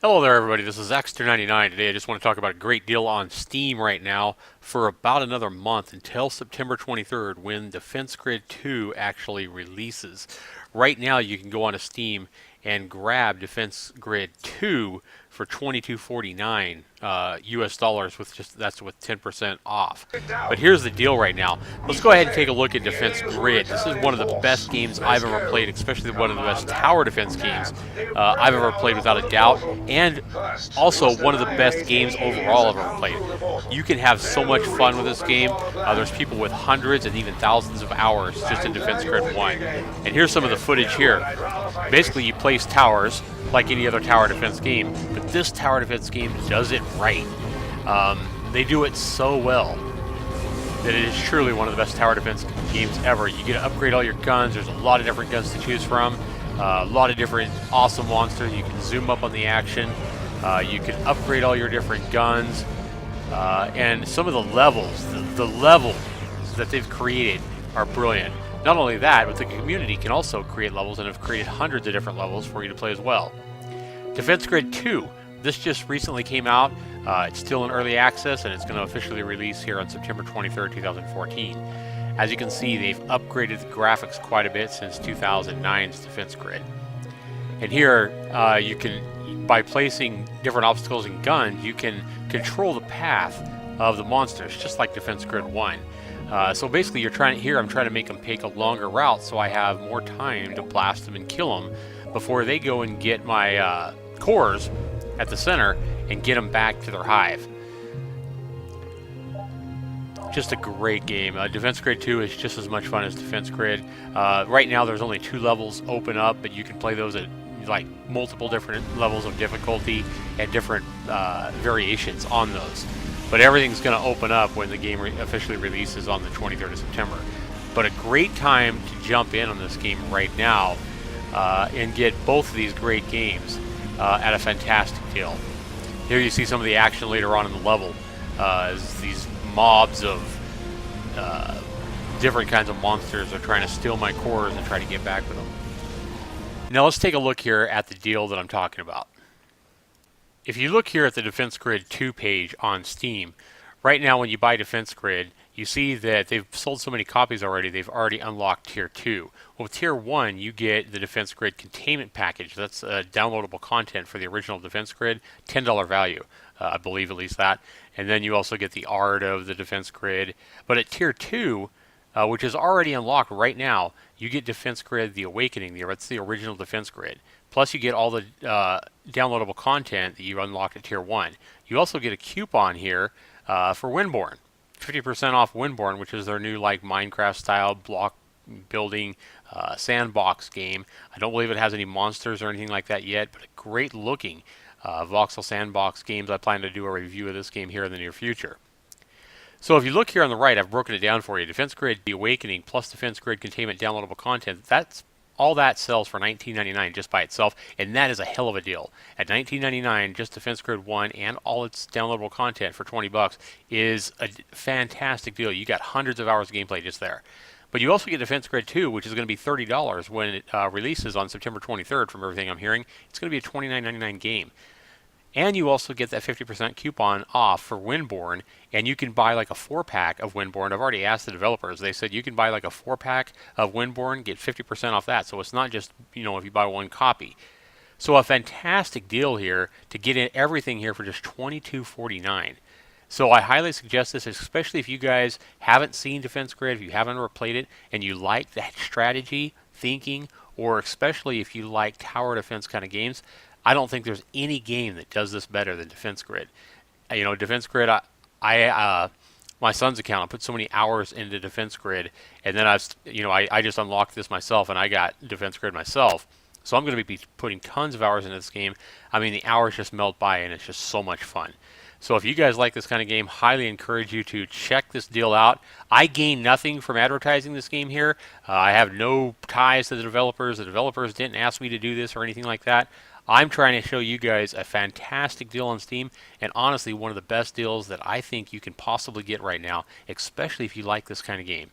Hello there everybody, this is Xter99. Today I just want to talk about a great deal on Steam right now for about another month until September 23rd when Defense Grid 2 actually releases. Right now you can go onto Steam and grab Defense Grid 2 for $22.49 US dollars that's with 10% off. But here's the deal right now. Let's go ahead and take a look at Defense Grid. This is one of the best games I've ever played, especially one of the best tower defense games I've ever played without a doubt, and also one of the best games overall I've ever played. You can have so much fun with this game. There's people with hundreds and even thousands of hours just in Defense Grid 1. And here's some of the footage here. Basically, you place towers like any other tower defense game, but this tower defense game does it right. They do it so well that it is truly one of the best tower defense games ever. You get to upgrade all your guns. There's a lot of different guns to choose from. A lot of different awesome monsters. You can zoom up on the action. You can upgrade all your different guns. And some of the levels, the levels that they've created are brilliant. Not only that, but the community can also create levels and have created hundreds of different levels for you to play as well. Defense Grid 2. This just recently came out. It's still in early access and it's going to officially release here on September 23rd, 2014. As you can see, they've upgraded the graphics quite a bit since 2009's Defense Grid. And here, you can, by placing different obstacles and guns, you can control the path of the monsters, just like Defense Grid 1. So basically, I'm trying to make them take a longer route so I have more time to blast them and kill them before they go and get my cores at the center and get them back to their hive. Just a great game. Defense Grid 2 is just as much fun as Defense Grid. Right now there's only 2 levels open up, but you can play those at like multiple different levels of difficulty and different variations on those. But everything's going to open up when the game officially releases on the 23rd of September. But a great time to jump in on this game right now and get both of these great games at a fantastic deal. Here you see some of the action later on in the level as these mobs of different kinds of monsters are trying to steal my cores and try to get back with them. Now let's take a look here at the deal that I'm talking about. If you look here at the Defense Grid 2 page on Steam, right now when you buy Defense Grid, you see that they've sold so many copies already, they've already unlocked Tier 2. Well, with Tier 1, you get the Defense Grid Containment Package. That's downloadable content for the original Defense Grid, $10 value, I believe at least that. And then you also get the art of the Defense Grid. But at Tier 2, which is already unlocked right now, you get Defense Grid The Awakening. That's the original Defense Grid. Plus you get all the downloadable content that you unlocked at Tier 1. You also get a coupon here for Windborne. 50% off Windborne, which is their new like Minecraft style block building sandbox game. I don't believe it has any monsters or anything like that yet, but a great looking voxel sandbox games. I plan to do a review of this game here in the near future. So if you look here on the right, I've broken it down for you. Defense Grid The Awakening plus Defense Grid Containment downloadable content. That's all that sells for $19.99 just by itself, and that is a hell of a deal. At $19.99, just Defense Grid 1 and all its downloadable content for $20 is a fantastic deal. You got hundreds of hours of gameplay just there. But you also get Defense Grid 2, which is going to be $30 when it releases on September 23rd, from everything I'm hearing. It's going to be a $29.99 game. And you also get that 50% coupon off for Windborne, and you can buy like a 4-pack of Windborne. I've already asked the developers. They said you can buy like a 4-pack of Windborne, get 50% off that. So it's not just, if you buy one copy. So a fantastic deal here to get in everything here for just $22.49. So I highly suggest this, especially if you guys haven't seen Defense Grid, if you haven't ever played it, and you like that strategy, thinking, or especially if you like tower defense kind of games. I don't think there's any game that does this better than Defense Grid. Defense Grid, my son's account, I put so many hours into Defense Grid, and then I just unlocked this myself, and I got Defense Grid myself. So I'm going to be putting tons of hours into this game. I mean, the hours just melt by, and it's just so much fun. So if you guys like this kind of game, highly encourage you to check this deal out. I gain nothing from advertising this game here. I have no ties to the developers. The developers didn't ask me to do this or anything like that. I'm trying to show you guys a fantastic deal on Steam, and honestly one of the best deals that I think you can possibly get right now, especially if you like this kind of game.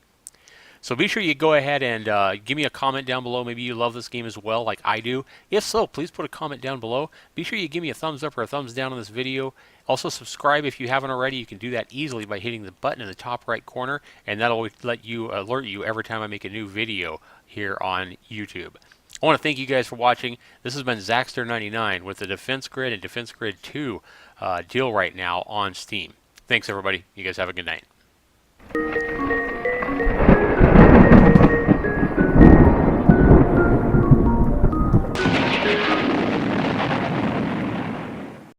So be sure you go ahead and give me a comment down below. Maybe you love this game as well like I do. If so, please put a comment down below. Be sure you give me a thumbs up or a thumbs down on this video. Also subscribe if you haven't already. You can do that easily by hitting the button in the top right corner, and that'll let you alert you every time I make a new video here on YouTube. I want to thank you guys for watching. This has been Zaxter99 with the Defense Grid and Defense Grid 2 deal right now on Steam. Thanks everybody. You guys have a good night.